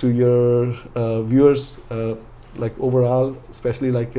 to your viewers like overall, especially like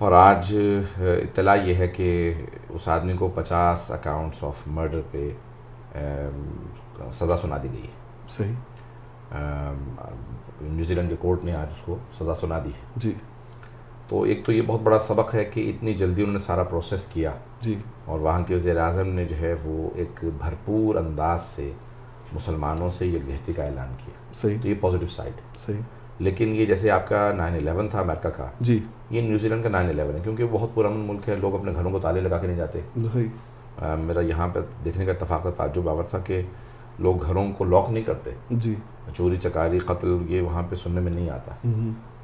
اور آج اطلاع یہ ہے کہ اس آدمی کو 50 اکاؤنٹس آف مرڈر پہ سزا سنا دی گئی ہے. صحیح. نیوزی لینڈ کے کورٹ نے آج اس کو سزا سنا دی ہے. جی. تو ایک تو یہ بہت بڑا سبق ہے کہ اتنی جلدی انہوں نے سارا پروسیس کیا. جی. اور وہاں کے وزیر اعظم نے جو ہے وہ ایک بھرپور انداز سے مسلمانوں سے یکجہتی کا اعلان کیا. صحیح. تو یہ پازیٹیو سائڈ. صحیح. لیکن یہ جیسے آپ کا 9/11 تھا امریکہ کا, جی, یہ نیوزی لینڈ کا 9/11 ہے, کیونکہ وہ بہت پرامن ملک ہے, لوگ اپنے گھروں کو تالے لگا کے نہیں جاتے. صحیح. میرا یہاں پہ دیکھنے کا اتفاق تعجب آور تھا کہ لوگ گھروں کو لاک نہیں کرتے. جی. چوری چکاری قتل یہ وہاں پہ سننے میں نہیں آتا.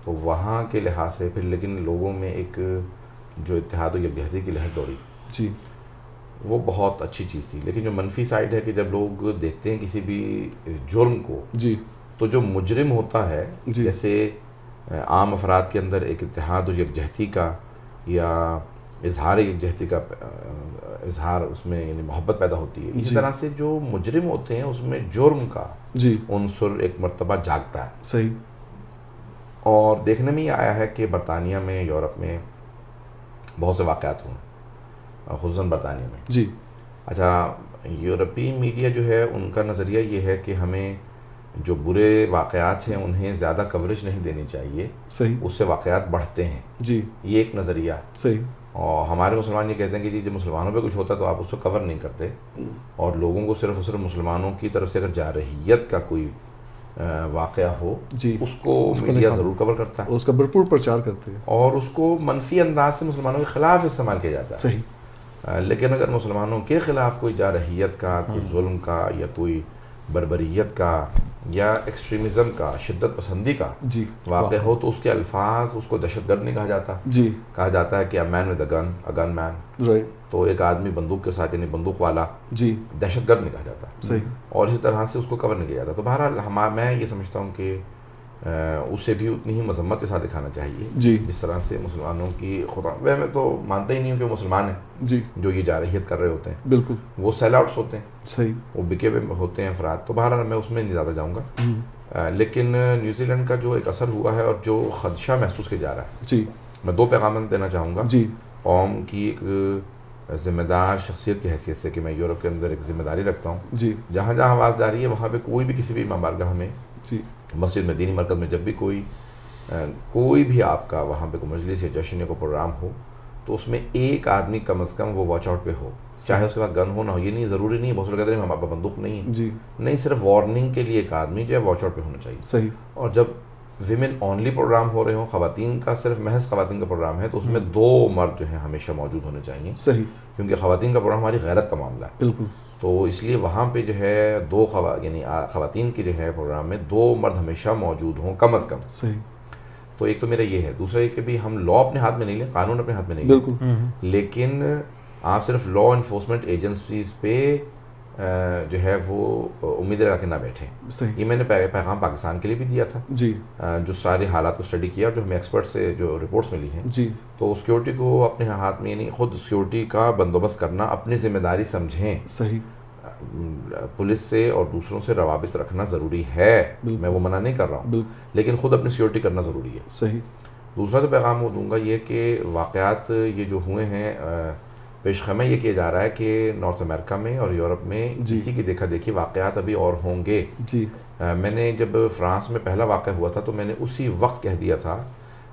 تو وہاں کے لحاظ سے پھر لیکن لوگوں میں ایک جو اتحاد و یکجہتی کی لہر دوڑی, جی, وہ بہت اچھی چیز تھی. لیکن جو منفی سائڈ ہے کہ جب لوگ دیکھتے ہیں کسی بھی جرم کو, جی, تو جو مجرم ہوتا ہے, جی, جیسے عام افراد کے اندر ایک اتحاد و یکجہتی کا یا اظہار یکجہتی کا اظہار اس میں یعنی محبت پیدا ہوتی ہے, اسی طرح سے جو مجرم ہوتے ہیں اس میں جرم کا جی, عنصر ایک مرتبہ جاگتا ہے. صحیح. اور دیکھنے میں یہ آیا ہے کہ برطانیہ میں, یورپ میں بہت سے واقعات ہوئے, خصوصاً برطانیہ میں. جی. اچھا, یورپی میڈیا جو ہے ان کا نظریہ یہ ہے کہ ہمیں جو برے واقعات ہیں انہیں زیادہ کوریج نہیں دینی چاہیے, صحیح, اس سے واقعات بڑھتے ہیں. جی, یہ ایک نظریہ. صحیح. اور ہمارے مسلمان یہ کہتے ہیں کہ جی جب مسلمانوں پہ کچھ ہوتا ہے تو آپ اس کو کور نہیں کرتے, اور لوگوں کو صرف اور صرف مسلمانوں کی طرف سے اگر جارحیت کا کوئی واقعہ ہو, جی, اس کو میڈیا ضرور کور کرتا ہے, اس کا بھرپور پرچار کرتے ہیں, اور اس کو منفی انداز سے مسلمانوں کے خلاف استعمال کیا جاتا ہے. صحیح. لیکن اگر مسلمانوں کے خلاف کوئی جارحیت کا, کوئی ظلم کا, یا کوئی بربریت کا, یا ایکسٹریمزم کا, شدت پسندی کا جی, واقع ہو, تو اس کے الفاظ, اس کو دہشت گرد نہیں کہا جاتا. جی, کہا جاتا ہے کہ اے مین with a gun, a gun main. Right. تو ایک آدمی بندوق کے ساتھ, یعنی بندوق والا, جی, دہشت گرد نہیں کہا جاتا. صحیح. اور اسی طرح سے اس کو کور نہیں کیا جاتا. تو بہرحال میں یہ سمجھتا ہوں کہ اسے بھی اتنی ہی مذمت کے ساتھ دکھانا چاہیے, جی, جس طرح سے مسلمانوں کی خدا. میں تو مانتا ہی نہیں ہوں کہ وہ مسلمان ہیں, جی, جو یہ جارحیت کر رہے ہوتے ہیں. بالکل, وہ سیل آؤٹس ہوتے ہیں, صحیح, وہ بکے ہوئے ہوتے ہیں افراد. تو بہرحال میں اس میں نہیں زیادہ جاؤں گا. لیکن نیوزی لینڈ کا جو ایک اثر ہوا ہے اور جو خدشہ محسوس کیا جا رہا ہے, جی, میں 2 پیغامات دینا چاہوں گا. جی, قوم کی ایک ذمہ دار شخصیت کی حیثیت سے کہ میں یورپ کے اندر ایک ذمہ داری رکھتا ہوں. جی, جہاں جہاں آواز جا رہی ہے وہاں پہ کوئی بھی کسی بھی امام بارگاہ میں, جی, مسجد میں, دینی مرکز میں, جب بھی کوئی بھی آپ کا وہاں پہ کوئی مجلس یا جشن یا کوئی پروگرام ہو, تو اس میں ایک آدمی کم از کم وہ واچ آؤٹ پہ ہو, چاہے اس کے پاس گن ہو نہ ہو. یہ نہیں ضروری نہیں ہے, بہت سے لوگ کہتے ہیں ہمارے پاس بندوق نہیں ہے. جی, نہیں, صرف وارننگ کے لیے ایک آدمی جو ہے واچ آؤٹ پہ ہونا چاہیے. صحیح. اور جب ویمن اونلی پروگرام ہو رہے ہوں, خواتین کا, صرف محض خواتین کا پروگرام ہے, تو اس میں 2 مرد جو ہیں ہمیشہ موجود ہونے چاہیے. صحیح. کیونکہ خواتین کا پروگرام ہماری غیرت کا معاملہ ہے. بالکل. تو اس لیے وہاں پہ جو ہے 2 یعنی خواتین کی جو ہے پروگرام میں 2 مرد ہمیشہ موجود ہوں کم از کم. صحیح. تو ایک تو میرا یہ ہے. دوسرا یہ کہ بھی ہم لا اپنے ہاتھ میں نہیں لیں, قانون اپنے ہاتھ میں نہیں لیں, بالکل, لیکن آپ صرف لا انفورسمنٹ ایجنسیز پہ جو ہے وہ امید لگا کے نہ بیٹھیں. صحیح. یہ میں نے پیغام پاکستان کے لیے بھی دیا تھا, جی, جو سارے حالات کو اسٹڈی کیا, اور جو ہمیں ایکسپرٹ سے جو رپورٹس ملی ہیں, جی, تو سیکورٹی کو اپنے ہاتھ میں, یعنی خود سیکورٹی کا بندوبست کرنا اپنی ذمہ داری سمجھیں. صحیح. پولیس سے اور دوسروں سے روابط رکھنا ضروری ہے, میں وہ منع نہیں کر رہا ہوں, لیکن خود اپنی سیکورٹی کرنا ضروری ہے. صحیح. دوسرا تو پیغام وہ دوں گا یہ کہ واقعات یہ جو ہوئے ہیں, پیش خیمہ یہ کیا جا رہا ہے کہ نارتھ امریکہ میں اور یورپ میں اسی کی دیکھا دیکھی واقعات ابھی اور ہوں گے. جی. میں نے جب فرانس میں پہلا واقعہ ہوا تھا تو میں نے اسی وقت کہہ دیا تھا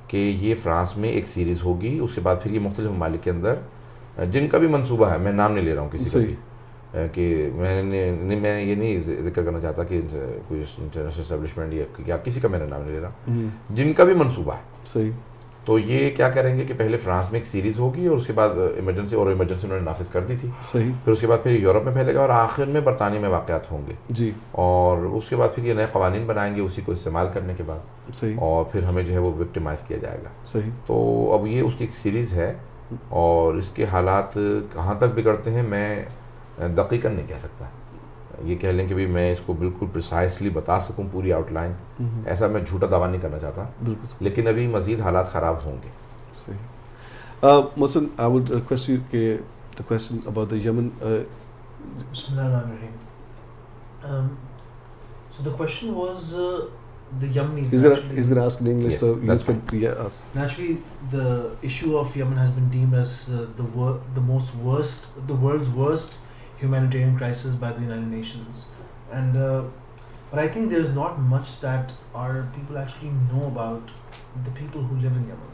کہ یہ فرانس میں ایک سیریز ہوگی, اس کے بعد پھر یہ مختلف ممالک کے اندر جن کا بھی منصوبہ ہے, میں نام نہیں لے رہا ہوں کسی کا بھی, کہ میں یہ نہیں ذکر کرنا چاہتا کہ کوئی انٹرنیشنل اسٹیبلشمنٹ یا کسی کا میرا نام نہیں لے رہا, جن کا بھی منصوبہ ہے. صحیح. تو یہ کیا کریں گے کہ پہلے فرانس میں ایک سیریز ہوگی, اور اس کے بعد ایمرجنسی انہوں نے نافذ کر دی تھی. صحیح. پھر اس کے بعد پھر یورپ میں پھیلے گا, اور آخر میں برطانیہ میں واقعات ہوں گے. جی. اور اس کے بعد پھر یہ نئے قوانین بنائیں گے اسی کو استعمال کرنے کے بعد. صحیح. اور پھر ہمیں جو ہے وہ وکٹمائز کیا جائے گا. صحیح. تو اب یہ اس کی ایک سیریز ہے, اور اس کے حالات کہاں تک بگڑتے ہیں میں دقیقاً نہیں کہہ سکتا. یہ کہہ لیں کہ بھی میں اس کو بالکل پریسائسلی بتا سکوں پوری آؤٹ لائن, ایسا میں جھوٹا دعویٰ نہیں کرنا چاہتا, لیکن ابھی مزید حالات خراب ہوں گے. صحیح. Mohsin, I would request you the question about the Yemen. Bismillahir Rahmanir Rahim. So the question was the Yemenis. He's gonna ask in English, Yes, so you that's can ask. Naturally, the issue of Yemen has been deemed as the world's worst humanitarian crisis by the United Nations, and but I think there's not much that our people actually know about the people who live in Yemen.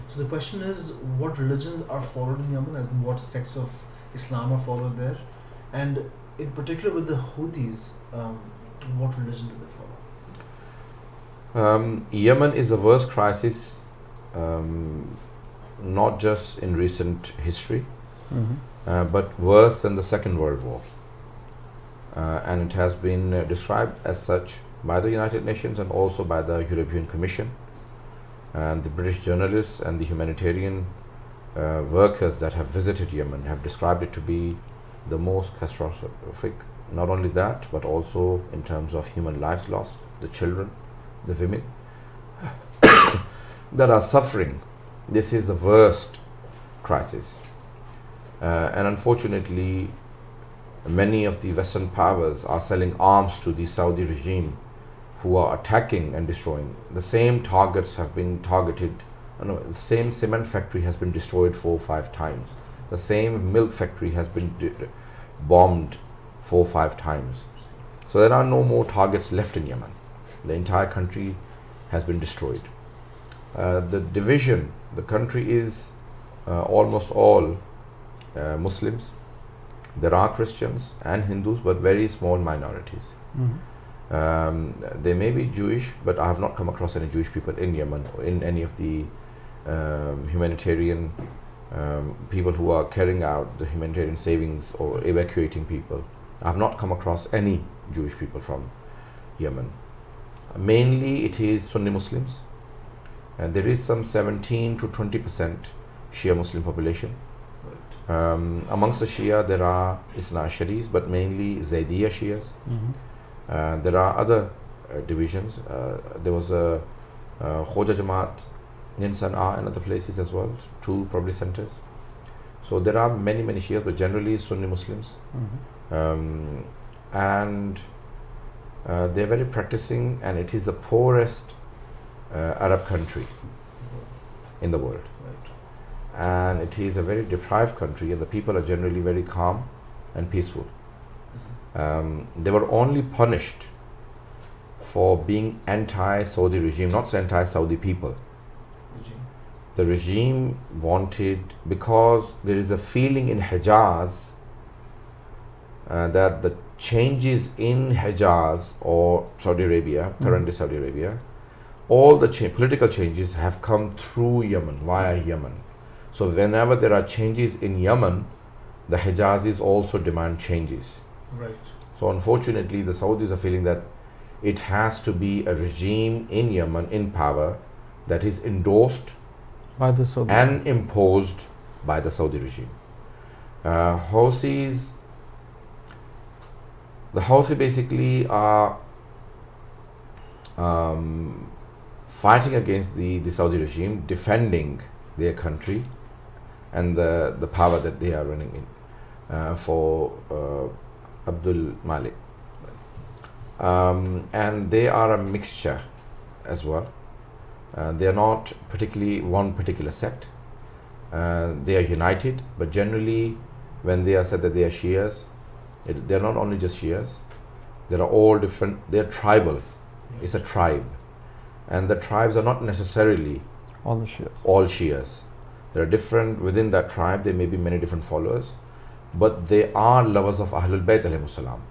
So the question is, what religions are followed in Yemen, as in what sects of Islam are followed there, and in particular with the Houthis, what religion do they follow? Yemen is the worst crisis, not just in recent history, but worse than the Second World War. And it has been described as such by the United Nations and also by the European Commission. And the British journalists and the humanitarian workers that have visited Yemen have described it to be the most catastrophic. Not only that, but also in terms of human lives lost, the children, the women that are suffering. This is the worst crisis. And unfortunately, many of the Western powers are selling arms to the Saudi regime, who are attacking and destroying. The same targets have been targeted. The same cement factory has been destroyed 4 or 5 times. The same milk factory has been bombed 4 or 5 times. So there are no more targets left in Yemen. The entire country has been destroyed. The division, the country is almost all Muslims. There are Christians and Hindus, but very small minorities. They may be Jewish, but I have not come across any Jewish people in Yemen or in any of the humanitarian people who are carrying out the humanitarian savings or evacuating people. I have not come across any Jewish people from Yemen. Mainly it is Sunni Muslims, and there is some 17 to 20% Shia Muslim population. Amongst the Shia there are Isna Asharis, but mainly Zaydiya Shias. There are other divisions. There was a Khoja Jamaat in Sana'a and other places as well, 2 probably centers. So there are many Shias, but generally Sunni Muslims. And they're very practicing, and it is the poorest Arab country in the world. And it is a very deprived country, and the people are generally very calm and peaceful. They were only punished for being anti-Saudi regime, not anti-Saudi people. The regime wanted, because there is a feeling in Hijaz that the changes in Hijaz or Saudi Arabia, currently Saudi Arabia, all the political changes have come through Yemen, via Yemen. So whenever there are changes in Yemen, the Hijazis also demand changes. Right. So unfortunately, the Saudis are feeling that it has to be a regime in Yemen in power that is endorsed by the Saudi and imposed by the Saudi regime. Houthis, the Houthi basically are fighting against the Saudi regime, defending their country and the power that they are running in for Abdul Malik. And they are a mixture as well. They are not particularly one particular sect. They are united, but generally when they are said that they are Shias, they are not only just Shias, they are all different, they are tribal. It's a tribe, and the tribes are not necessarily all the Shias. All Shias. There are different, within that tribe there may be many different followers, but they are lovers of Ahlul Bayt alayhimus salam.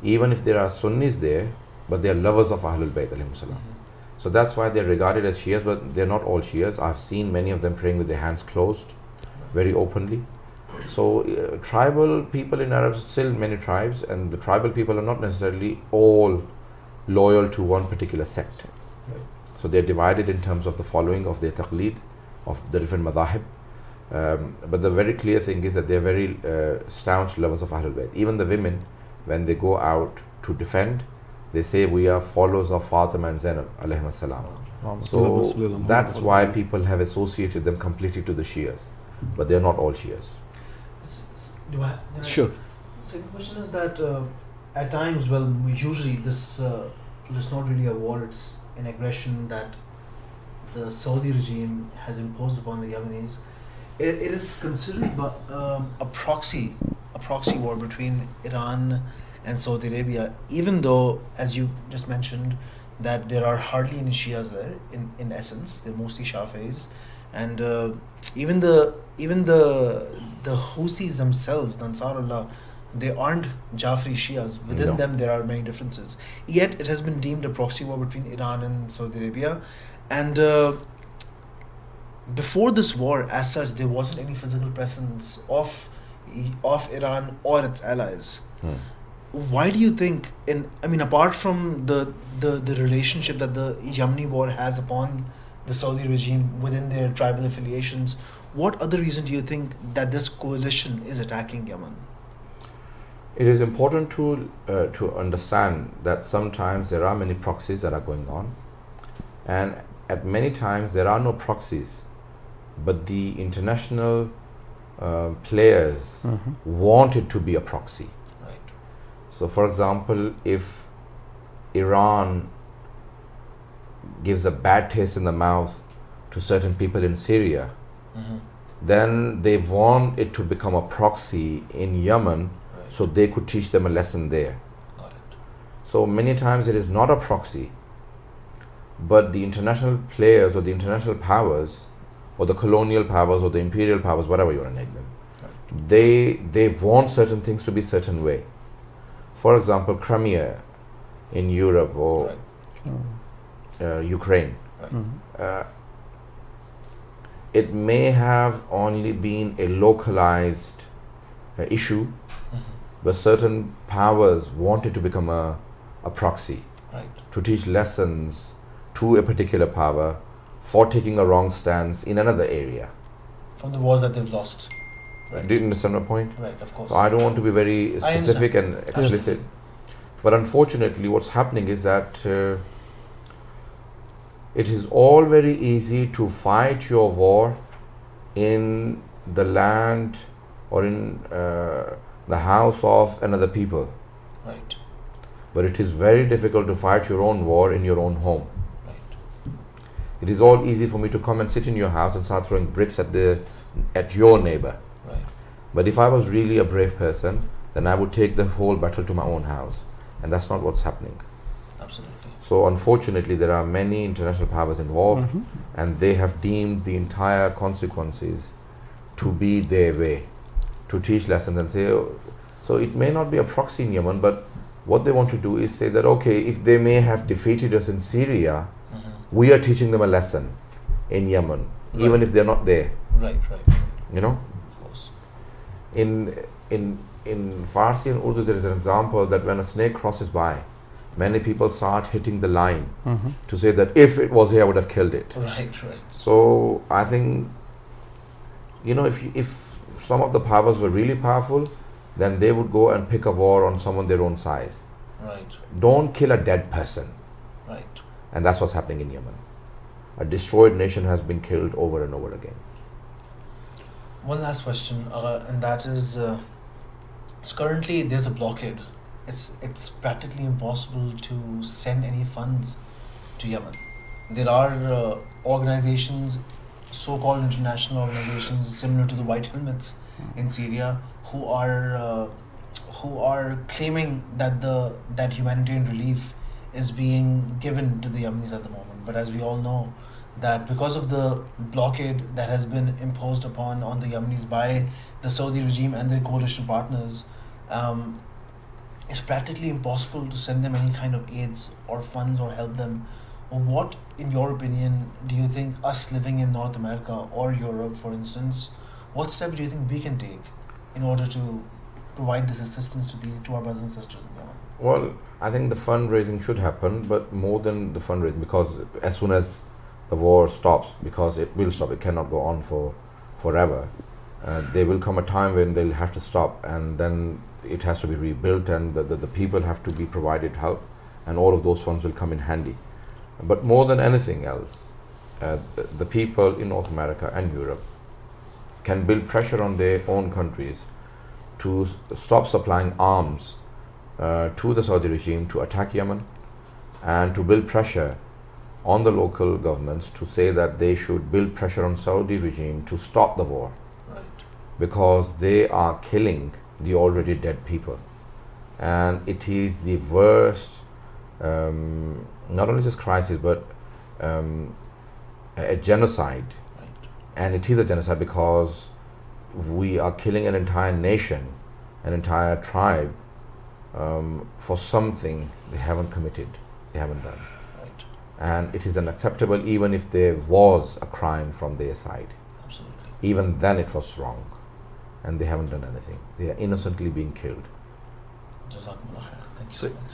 Even if there are Sunnis there, but they are lovers of Ahlul Bayt alayhimus salam. So that's why they are regarded as Shias, but they are not all Shias. I've seen many of them praying with their hands closed, very openly. So tribal people in Arabs, still many tribes, and the tribal people are not necessarily all loyal to one particular sect. So they're divided in terms of the following of their taqleed, of the different madhahib. But the very clear thing is that they're very staunch lovers of Ahlul Bayt. Even the women, when they go out to defend, they say we are followers of Fatima and Zainab alayhim salam. So that's why people have associated them completely to the Shias, but they're not all Shias. Sure. Second question is that at times, well, usually this it's not really a war, it's an aggression that the Saudi regime has imposed upon the Yemenis. It is considered a proxy war between Iran and Saudi Arabia, even though, as you just mentioned, that there are hardly any Shias there. In essence, they're mostly Shafis, and even the Houthis themselves, the Ansarullah, they aren't Jafri Shias. Within No. them, there are many differences. Yet, it has been deemed a proxy war between Iran and Saudi Arabia, and before this war, as such, there wasn't any physical presence of Iran or its allies. Why do you think? Apart from the relationship that the Yemeni war has upon the Saudi regime within their tribal affiliations, what other reason do you think that this coalition is attacking Yemen? It is important to understand that sometimes there are many proxies that are going on, and at many times there are no proxies, but the international players want it to be a proxy. Right. So, for example, if Iran gives a bad taste in the mouth to certain people in Syria, then they want it to become a proxy in Yemen, Right. so they could teach them a lesson there. Got it. So many times it is not a proxy, but the international players or the international powers or the colonial powers or the imperial powers, whatever you want to name them, Right. they want certain things to be certain way. For example, Crimea in Europe or Right. Ukraine. Right. It may have only been a localized issue, but certain powers wanted to become a proxy Right. to teach lessons to a particular power for taking a wrong stance in another area. From the wars that they've lost. Right. Do you understand my point? Right. Of course. So I don't want to be very specific and explicit, but unfortunately what's happening is that it is all very easy to fight your war in the land or in the house of another people, Right. but it is very difficult to fight your own war in your own home. Right. It is all easy for me to come and sit in your house and start throwing bricks at your neighbor. Right. But if I was really a brave person, then I would take the whole battle to my own house, and that's not what's happening. Absolutely. So unfortunately, there are many international powers involved, and they have deemed the entire consequences to be their way, to teach lessons and say, oh, so it may not be a proxy in Yemen, but what they want to do is say that, okay, if they may have defeated us in Syria, we are teaching them a lesson in Yemen, even Right. if they're not there, Right. Right. you know. Of course. In Farsi and Urdu, there is an example that when a snake crosses by, many people start hitting the line to say that if it was here, I would have killed it. Right. Right. So I think, if some of the powers were really powerful, then they would go and pick a war on someone their own size. Right. Don't kill a dead person. Right. And that's what's happening in Yemen. A destroyed nation has been killed over and over again. One last question, and that is, so currently there's a blockade. It's practically impossible to send any funds to Yemen. There are organizations, so-called international organizations similar to the White Helmets in Syria, who are claiming that humanitarian relief is being given to the Yemenis at the moment. But as we all know, that because of the blockade that has been imposed upon on the Yemenis by the Saudi regime and their coalition partners, it's practically impossible to send them any kind of aids or funds or help them. What, in your opinion, do you think us living in North America or Europe, for instance, what steps do you think we can take in order to provide this assistance to our brothers and sisters in Yemen? Well, I think the fundraising should happen, but more than the fundraising, because as soon as the war stops, because it will stop, it cannot go on forever. There will come a time when they'll have to stop, and then it has to be rebuilt, and the people have to be provided help, and all of those funds will come in handy. But more than anything else, the people in North America and Europe can build pressure on their own countries to stop supplying arms to the Saudi regime to attack Yemen, and to build pressure on the local governments to say that they should build pressure on Saudi regime to stop the war, Right. because they are killing the already dead people, and it is the worst, not only just crisis but a genocide, Right. and it is a genocide because we are killing an entire nation, an entire tribe, for something they haven't committed, they haven't done. Right. And it is unacceptable even if there was a crime from their side. Absolutely. Even then it was wrong, and they haven't done anything. They are innocently being killed. Jazakumullah khair. Thank you so So- much.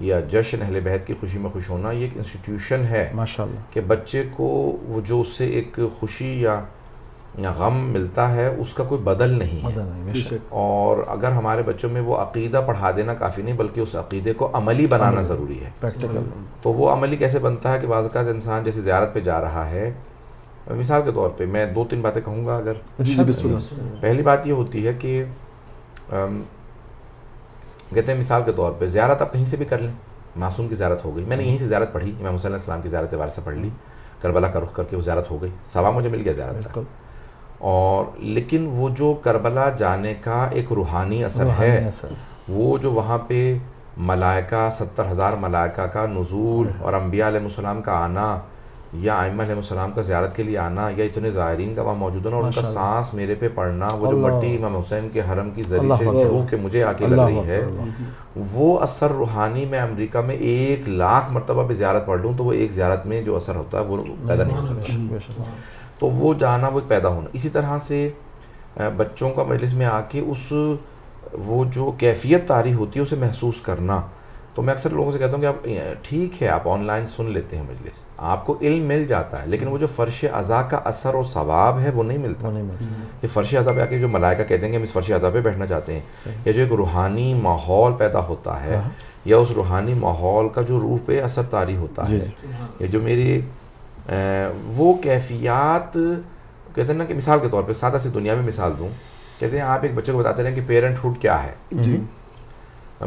یا جشن اہل بیت کی خوشی میں خوش ہونا یہ ایک انسٹیٹیوشن ہے ماشاء اللہ کہ بچے کو وہ جو اس سے ایک خوشی یا غم ملتا ہے اس کا کوئی بدل نہیں ہے. اور اگر ہمارے بچوں میں وہ عقیدہ پڑھا دینا کافی نہیں بلکہ اس عقیدے کو عملی بنانا ضروری ہے. تو وہ عملی کیسے بنتا ہے کہ بعض اوقات انسان جیسے زیارت پہ جا رہا ہے, مثال کے طور پہ میں 2-3 باتیں کہوں گا اگر. پہلی بات یہ ہوتی ہے کہ کہتے ہیں مثال کے طور پہ زیارت آپ کہیں سے بھی کر لیں, معصوم کی زیارت ہو گئی, میں نے یہیں سے زیارت پڑھی, امام حسین علیہ السلام کی زیارت وارثہ پڑھ لی, کربلا کا رخ کر کے وہ زیارت ہو گئی, ثواب مجھے مل گیا زیارت کا. اور لیکن وہ جو کربلا جانے کا ایک روحانی اثر ہے, وہ جو وہاں پہ ملائکہ 70,000 ملائکہ کا نزول اور انبیاء علیہ السلام کا آنا یا ائمہ علیہ السلام کا زیارت کے لیے آنا یا اتنے زائرین کا وہاں موجود ہونا اور ان کا سانس میرے پہ پڑنا, وہ جو مٹی امام حسین کے حرم کی ذری سے چھو کے مجھے آ کے لگ رہی ہے, وہ اثر روحانی میں امریکہ میں 1,00,000 مرتبہ بھی زیارت پڑھ لوں تو وہ ایک زیارت میں جو اثر ہوتا ہے وہ پیدا نہیں ہو سکتا. تو وہ جانا وہ پیدا ہونا. اسی طرح سے بچوں کا مجلس میں آ کے اس وہ جو کیفیت طاری ہوتی ہے اسے محسوس کرنا. تو میں اکثر لوگوں سے کہتا ہوں کہ آپ ٹھیک ہے آپ آن لائن سن لیتے ہیں مجلس, آپ کو علم مل جاتا ہے, لیکن وہ جو فرش اعضاء کا اثر و ثواب ہے وہ نہیں ملتا. یہ فرش اعضاء پہ آ کے جو ملائکہ کہتے ہیں کہ ہم اس فرش اعضاء پہ بیٹھنا چاہتے ہیں, یا جو ایک روحانی ماحول پیدا ہوتا ہے یا اس روحانی ماحول کا جو روح پہ اثر طاری ہوتا ہے, یا جو میری وہ کیفیات کہتے ہیں نا کہ مثال کے طور پہ سادہ سی دنیا میں مثال دوں, کہتے ہیں آپ ایک بچے کو بتاتے رہیں کہ پیرنٹ ہوڈ کیا ہے,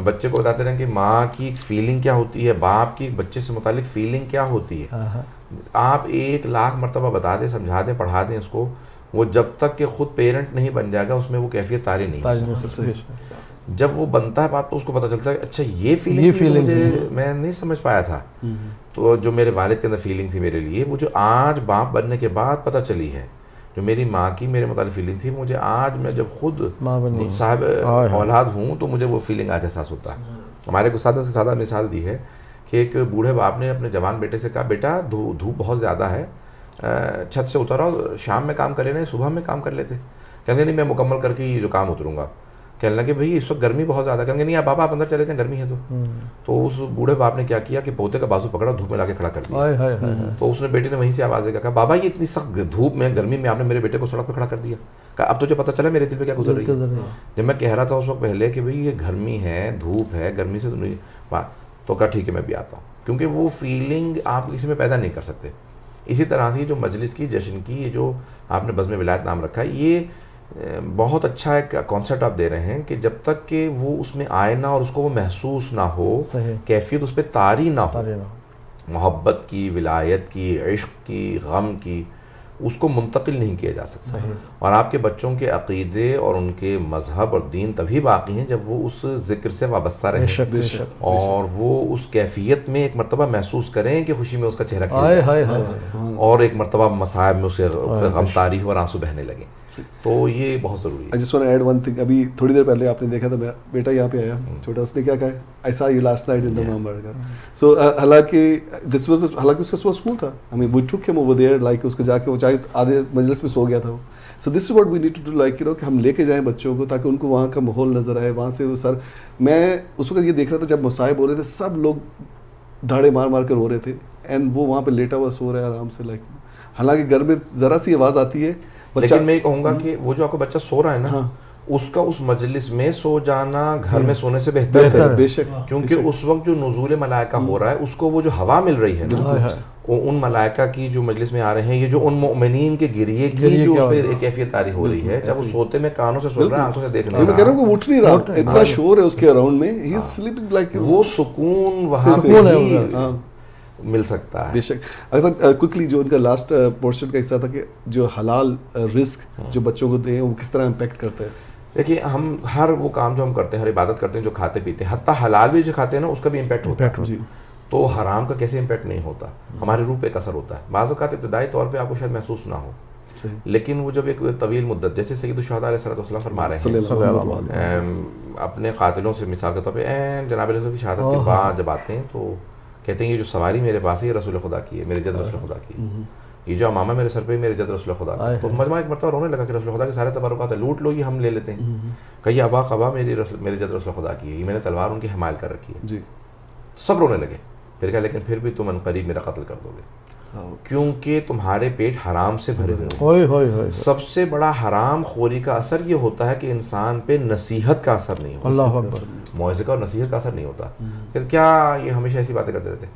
بچے کو بتاتے رہیں کہ ماں کی فیلنگ کیا ہوتی ہے, باپ کی بچے سے متعلق فیلنگ کیا ہوتی ہے. آپ 1,00,000 مرتبہ بتا دیں, سمجھا دیں, پڑھا دیں اس کو, وہ جب تک کہ خود پیرنٹ نہیں بن جائے گا اس میں وہ کیفیت طاری نہیں ہو سکتی. جب وہ بنتا ہے باپ تو اس کو پتہ چلتا ہے اچھا یہ فیلنگ مجھے میں نہیں سمجھ پایا تھا, تو جو میرے والد کے اندر فیلنگ تھی میرے لیے, وہ جو آج باپ بننے کے بعد پتہ چلی ہے, جو میری ماں کی میرے متعلق فیلنگ تھی, مجھے آج میں جب خود صاحب اولاد ہوں تو مجھے وہ فیلنگ آج احساس ہوتا ہے. ہمارے استاد نے سادہ مثال دی ہے کہ ایک بوڑھے باپ نے اپنے جوان بیٹے سے کہا بیٹا دھوپ بہت زیادہ ہے, چھت سے اتر آؤ, شام میں کام کر لینا, صبح میں کام کر لیتے. کہیں گے نہیں میں مکمل کر کے یہ جو کام اتروں گا. کہنے لگے بھائی اس وقت گرمی بہت زیادہ, کہیں گے نہیں بابا آپ اندر چلے تھے گرمی ہے. تو اس بوڑھے باپ نے کیا کیا کہ پوتے کا بازو پکڑا, دھوپ میں لا کے کھڑا کر دیا. تو اس نے بیٹے نے وہیں سے آواز دے کہا بابا یہ اتنی سخت دھوپ میں گرمی میں آپ نے میرے بیٹے کو سڑک پہ کھڑا کر دیا. کہا اب تجھے پتہ چلا میرے دل پہ کیا گزر رہی ہے. جب میں کہہ رہا تھا اس وقت پہلے کہ بھائی یہ گرمی ہے, دھوپ ہے, گرمی سے تو کہا ٹھیک ہے میں بھی آتا ہوں, کیونکہ وہ فیلنگ آپ کسی میں پیدا نہیں کر سکتے. اسی طرح سے جو مجلس کی جشن کی یہ جو آپ نے بزم ولایت نام رکھا ہے, یہ بہت اچھا ایک کانسیپٹ آپ دے رہے ہیں کہ جب تک کہ وہ اس میں آئے نہ اور اس کو وہ محسوس نہ ہو, کیفیت اس پہ طاری نہ ہو, محبت کی, ولایت کی, عشق کی, غم کی, اس کو منتقل نہیں کیا جا سکتا. اور آپ کے بچوں کے عقیدے اور ان کے مذہب اور دین تبھی باقی ہیں جب وہ اس ذکر سے وابستہ رہیں اور وہ اس کیفیت میں ایک مرتبہ محسوس کریں کہ خوشی میں اس کا چہرہ کھل جائے, اور ایک مرتبہ مصائب میں اس کے غم طاری ہو اور آنسو بہنے لگیں. تو یہ بہت ضروری ہے. I just want to add one thing. ابھی تھوڑی دیر پہلے آپ نے دیکھا تھا میرا بیٹا یہاں پہ آیا چھوٹا, اس نے کیا کہا I saw you last night in the Mambarga. So حالانکہ حالانکہ اس کا صبح اسکول تھا, ہمیں we took him over there like اس کو جا کے وہ چاہے آدھے مجلس میں سو گیا تھا وہ. So this is what we need to do, like you know کہ ہم لے کے جائیں بچوں کو تاکہ ان کو وہاں کا ماحول نظر آئے. وہاں سے وہ سر میں اس وقت یہ دیکھ رہا تھا جب مصائب ہو رہے تھے سب لوگ دھاڑے مار مار کر رو رہے تھے, اینڈ وہ وہاں پہ لیٹا ہوا سو رہا ہے آرام سے. لائک حالانکہ گھر میں ذرا سی آواز آتی ہے, لیکن میں یہ کہوں گا کہ وہ جو آپ کا بچہ سو رہا ہے نا, اس کا اس مجلس میں سو جانا گھر میں سونے سے بہتر ہے. بے شک, کیونکہ اس وقت جو نزول ملائکہ ہو رہا ہے اس کو وہ جو ہوا مل رہی ہے نا, ان ملائکہ کی جو مجلس میں آ رہے ہیں, یہ جو ان مؤمنین کے گریے کی جو اس پہ کیفیت طاری ہو رہی ہے, جب وہ سوتے میں کانوں سے سن رہا ہے, آنکھوں سے دیکھ رہا ہے, میں کہہ رہا ہوں کہ اٹھ نہیں رہا, اتنا شور ہے اس کے اراؤنڈ میں, ہی از سلیپنگ لائک, وہ سکون وہاں پہ مل سکتا ہے. بے شک. اگر کوئکلی جو ان کا لاسٹ پورشن کا حصہ تھا کہ جو حلال رزق جو بچوں کو دیں وہ کس طرح امپیکٹ کرتا ہے. دیکھیے ہم ہر وہ کام جو ہم کرتے ہیں, ہر عبادت کرتے ہیں, جو کھاتے پیتے ہیں, حتیٰ حلال بھی جو کھاتے ہیں نا اس کا بھی امپیکٹ ہوتا ہے. تو حرام کا کیسے امپیکٹ نہیں ہوتا, ہمارے روح پہ ایک اثر ہوتا ہے. بعض اوقات ابتدائی طور پہ آپ کو شاید محسوس نہ ہو, لیکن وہ جب ایک طویل مدت, جیسے سید الشہداء علیہ السلام فرما رہے ہیں اپنے قاتلوں سے, مثال کے طور پہ جناب علیہ کی شہادت کے بعد جب آتے ہیں تو کہتے ہیں یہ جو سواری میرے پاس ہے یہ رسول خدا کی ہے, میرے جد رسول خدا کی ہے. یہ جو امامہ میرے سر پہ میرے جد رسول خدا کا. تو مجمع ایک مرتبہ رونے لگا کہ رسول خدا کے سارے تبرکات ہیں, لوٹ لو یہ ہم لے لیتے ہیں. کہیے ابا قبا میرے جد رسول خدا کی ہے, یہ میں نے تلوار ان کی حمایل کر رکھی ہے. سب رونے لگے. پھر کہا لیکن پھر بھی تم عنقریب میرا قتل کر دو گے کیونکہ تمہارے پیٹ حرام سے بھرے ہوئے ہیں. سب سے بڑا حرام خوری کا اثر یہ ہوتا ہے کہ انسان پہ نصیحت کا اثر نہیں ہوتا. اللہ اکبر. موعظے کا اور نصیحت کا اثر نہیں ہوتا. کہ کیا یہ ہمیشہ ایسی باتیں کرتے رہتے.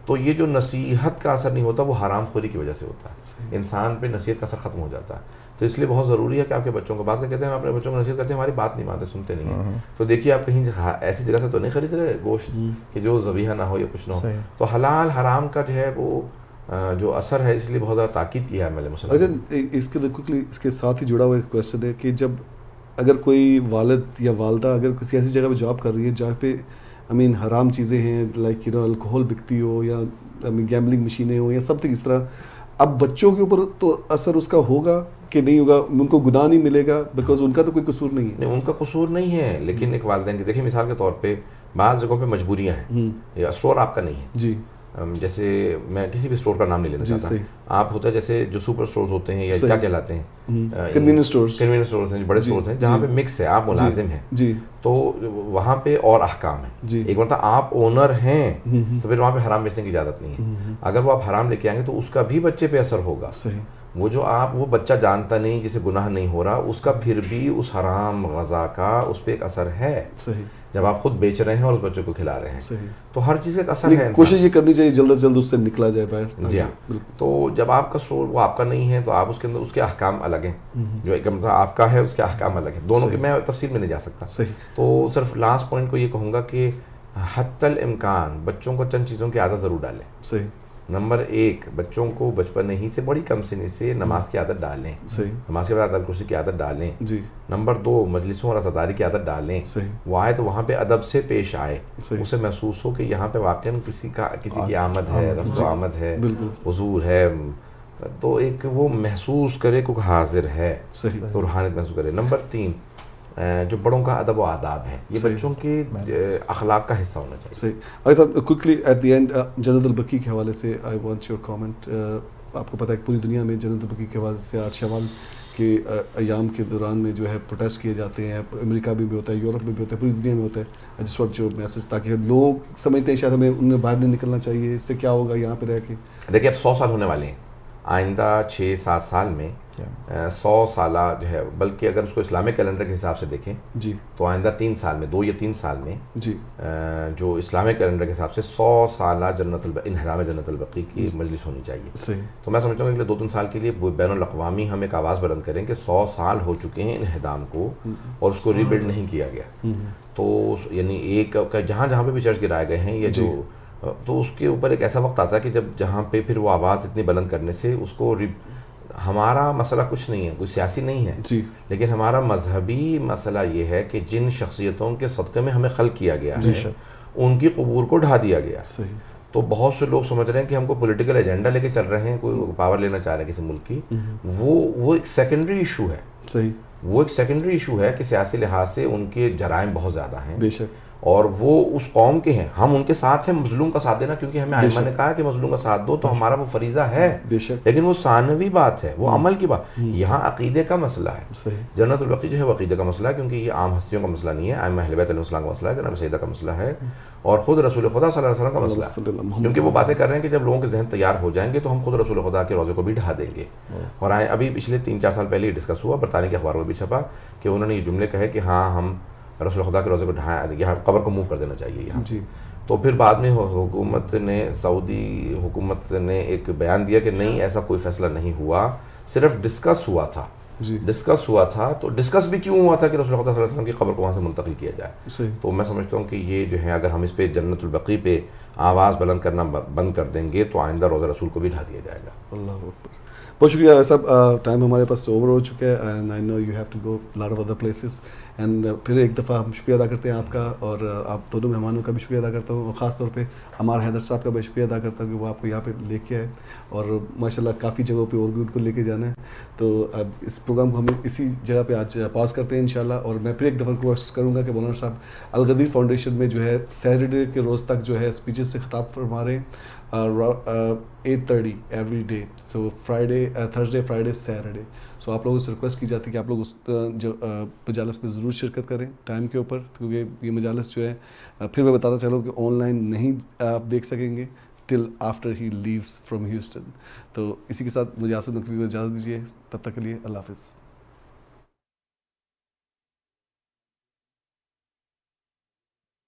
تو یہ جو نصیحت کا اثر نہیں ہوتا وہ حرام خوری کی وجہ سے ہوتا ہے. انسان پہ نصیحت کا اثر ختم ہو جاتا ہے. تو اس لیے بہت ضروری ہے کہ آپ کے بچوں کو بعض کہتے ہیں ہم اپنے بچوں کو نصیحت کرتے ہیں ہماری بات نہیں مانتے سنتے نہیں ہیں. تو دیکھیے آپ کہیں ایسی جگہ سے تو نہیں خرید رہے گوشت کہ جو ذبیحہ نہ ہو یا کچھ نہ ہو. تو حلال حرام کا جو ہے وہ جو اثر ہے اس لیے بہت زیادہ تاکید کیا ہے میں نے. اس کے کوئکلی اس کے ساتھ ہی جڑا ہوا ایک کویشچن ہے کہ جب اگر کوئی والد یا والدہ اگر کسی ایسی جگہ پہ جاب کر رہی ہے جہاں پہ حرام چیزیں ہیں لائک الکوہول بکتی ہو یا گیمبلنگ مشینیں ہوں یا سم تھنگ اس طرح, اب بچوں کے اوپر تو اثر اس کا ہوگا کہ نہیں ہوگا, ان کو گناہ نہیں ملے گا بیکاز ان کا تو کوئی قصور نہیں ہے. ان کا قصور نہیں ہے لیکن ایک والدین کی دیکھیں مثال کے طور پہ بعض جگہوں پہ مجبوریاں ہیں یا اسٹور آپ کا نہیں ہے. جی جیسے میں کسی بھی اسٹور کا نام نہیں لینا چاہتا. آپ ہوتا ہے جیسے جو سپر اسٹورز ہوتے ہیں یا کیا کہلاتے ہیں کنوینئنس اسٹورز ہیں, بڑے اسٹورز ہیں جہاں پہ مکس ہے, آپ ملازم ہیں جی تو وہاں پہ اور احکام ہیں. ایک مرتبہ آپ اونر ہیں تو پھر وہاں پہ حرام بیچنے کی اجازت نہیں ہے. اگر وہ آپ حرام لے کے آئیں گے تو اس کا بھی بچے پہ اثر ہوگا. وہ جو وہ بچہ جانتا نہیں جسے گناہ نہیں ہو رہا اس کا پھر بھی اس حرام غذا کا اس پہ ایک اثر ہے جب آپ خود بیچ رہے ہیں اور اس بچے کو کھلا رہے ہیں. تو ہر چیز کا ایک اثر ہے. کوشش یہ کرنی چاہیے جلد از جلد اس سے نکلا جائے باہر. جی ہاں. تو جب آپ کا اسٹور وہ آپ کا نہیں ہے تو آپ اس کے اندر اس کے احکام الگ ہیں. جو ایک مطلب آپ کا ہے اس کے احکام الگ ہیں دونوں کے. میں تفصیل میں نہیں جا سکتا. تو صرف لاسٹ پوائنٹ کو یہ کہوں گا کہ حتی الامکان بچوں کو چند چیزوں کی عادت ضرور ڈالیں. نمبر 1 بچوں کو بچپن ہی سے بڑی کم سنی سے نماز کی عادت ڈالیں. نماز کے بعد کرسی کی عادت ڈالیں. نمبر 2 مجلسوں اور عزاداری کی عادت ڈالیں. وہ آئے تو وہاں پہ ادب سے پیش آئے, اسے محسوس ہو کہ یہاں پہ واقعا کسی کی آمد ہے, رفت و آمد ہے, حضور ہے, تو ایک وہ محسوس کرے کہ حاضر ہے تو روحانیت محسوس کرے. نمبر 3 جو بڑوں کا ادب و آداب ہے یہ بچوں کے اخلاق کا حصہ ہونا چاہیے. صحیح. آئی صاحب کوئکلی ایٹ دی اینڈ جنت البقیع کے حوالے سے آئی وانٹ یور کامنٹ. آپ کو پتہ ہے کہ پوری دنیا میں جنت البقیع کے حوالے سے 8 شوال کے ایام کے دوران میں جو ہے پروٹیسٹ کیے جاتے ہیں. امریکہ میں بھی ہوتا ہے, یورپ میں بھی ہوتا ہے, پوری دنیا میں ہوتا ہے. جس وقت جو میسج تاکہ لوگ سمجھتے ہیں شاید ہمیں انہیں باہر نہیں نکلنا چاہیے, اس سے کیا ہوگا یہاں پہ رہ کے. دیکھیے اب 100 سال ہونے والے ہیں. آئندہ 6-7 سال میں 100 سالہ جو ہے, بلکہ اگر اس کو اسلامک کیلنڈر کے حساب سے دیکھیں جی تو آئندہ 3 سال میں 2 یا 3 سال میں جی جو اسلامک کیلنڈر کے حساب سے 100 سالہ انہدام جنت البقیع کی مجلس ہونی چاہیے. صحیح. تو میں سمجھتا ہوں کہ 2-3 سال کے لیے بین الاقوامی ہم ایک آواز بلند کریں کہ 100 سال ہو چکے ہیں انہدام کو اور اس کو ری بلڈ نہیں کیا گیا. تو یعنی ایک جہاں پہ بھی چرچ گرائے گئے ہیں یا جو تو اس کے اوپر ایک ایسا وقت آتا ہے کہ جہاں پہ پھر وہ آواز اتنی بلند کرنے سے اس کو ہمارا مسئلہ کچھ نہیں ہے, کوئی سیاسی نہیں ہے جی, لیکن ہمارا مذہبی مسئلہ یہ ہے کہ جن شخصیتوں کے صدقے میں ہمیں خلق کیا گیا ہے ان کی قبور کو ڈھا دیا گیا. صحیح. تو بہت سے لوگ سمجھ رہے ہیں کہ ہم کو پولیٹیکل ایجنڈا لے کے چل رہے ہیں, کوئی پاور لینا چاہ رہے ہیں کسی ملک کی, وہ ایک سیکنڈری ایشو ہے. صحیح. وہ ایک سیکنڈری ایشو ہے کہ سیاسی لحاظ سے ان کے جرائم بہت زیادہ ہیں بے شک, اور وہ اس قوم کے ہیں, ہم ان کے ساتھ ہیں. مظلوم کا ساتھ دینا, کیونکہ ہمیں ائمہ نے کہا کہ مظلوم کا ساتھ دو, تو ہمارا وہ فریضہ ہے, لیکن وہ ثانوی بات ہے, وہ عمل کی بات. یہاں عقیدے کا مسئلہ ہے. جنت البقیع جو ہے وہ عقیدے کا مسئلہ ہے, کیونکہ یہ عام ہستیوں کا مسئلہ نہیں ہے. ائمہ اہل بیت علیہ السلام کا مسئلہ ہے, جناب سیدہ کا مسئلہ ہے, اور خود رسول خدا صلی اللہ علیہ وسلم کا مسئلہ ہے. کیونکہ وہ باتیں کر رہے ہیں کہ جب لوگوں کے ذہن تیار ہو جائیں گے تو ہم خود رسول خدا کے روضے کو بھی ڈھا دیں گے. اور ابھی پچھلے 3-4 سال پہلے یہ ڈسکس ہوا, برطانیہ کے اخباروں میں بھی چھپا کہ انہوں نے یہ جملے کہے کہ ہاں ہم رسول خدا کے روزے کو یہاں قبر کو موو کر دینا چاہیے یہاں جی. تو پھر بعد میں حکومت نے, سعودی حکومت نے ایک بیان دیا کہ نہیں ایسا کوئی فیصلہ نہیں ہوا, صرف ڈسکس ہوا تھا جی. ڈسکس ہوا تھا. تو ڈسکس بھی کیوں ہوا تھا کہ رسول خدا صلی اللہ علیہ وسلم کی قبر کو وہاں سے منتقل کیا جائے. تو میں سمجھتا ہوں کہ یہ جو ہے اگر ہم اس پہ جنت البقیع پہ آواز بلند کرنا بند کر دیں گے تو آئندہ روزہ رسول کو بھی ڈھا دیا جائے گا. اللہ اکبر. بہت شکریہ صاحب, ٹائم ہمارے پاس اوور ہو چکا ہے, and I know you have to go lot of other places. And پھر ایک دفعہ ہم شکریہ ادا کرتے ہیں آپ کا, اور آپ دونوں مہمانوں کا بھی شکریہ ادا کرتا ہوں, اور خاص طور پہ ہمارے حیدر صاحب کا بھی شکریہ ادا کرتا ہوں کہ وہ آپ کو یہاں پہ لے کے آئے, اور ماشاء اللہ کافی جگہوں پہ اور بھی ان کو لے کے جانا ہے. تو اب اس پروگرام کو ہم اسی جگہ پہ آج پاز کرتے ہیں انشاءاللہ. اور میں پھر ایک دفعہ کوشش کروں گا کہ مولانا صاحب الغدیر فاؤنڈیشن میں جو ہے سیٹرڈے کے روز تک جو ہے اسپیچز سے خطاب فرما رہے ہیں 8:30 ایوری ڈے, سو فرائیڈے, تھرسڈے, فرائیڈے, سیٹرڈے. سو سو آپ لوگوں سے ریکویسٹ کی جاتی ہے کہ آپ لوگ اس جو مجالس میں ضرور شرکت کریں ٹائم کے اوپر, کیونکہ یہ مجالس جو ہے پھر میں بتاتا چلوں کہ آن لائن نہیں آپ دیکھ سکیں گے till after he leaves from Houston. تو اسی کے ساتھ مجھے آصم نقوی کو اجازت دیجیے, تب تک کے لیے اللہ حافظ.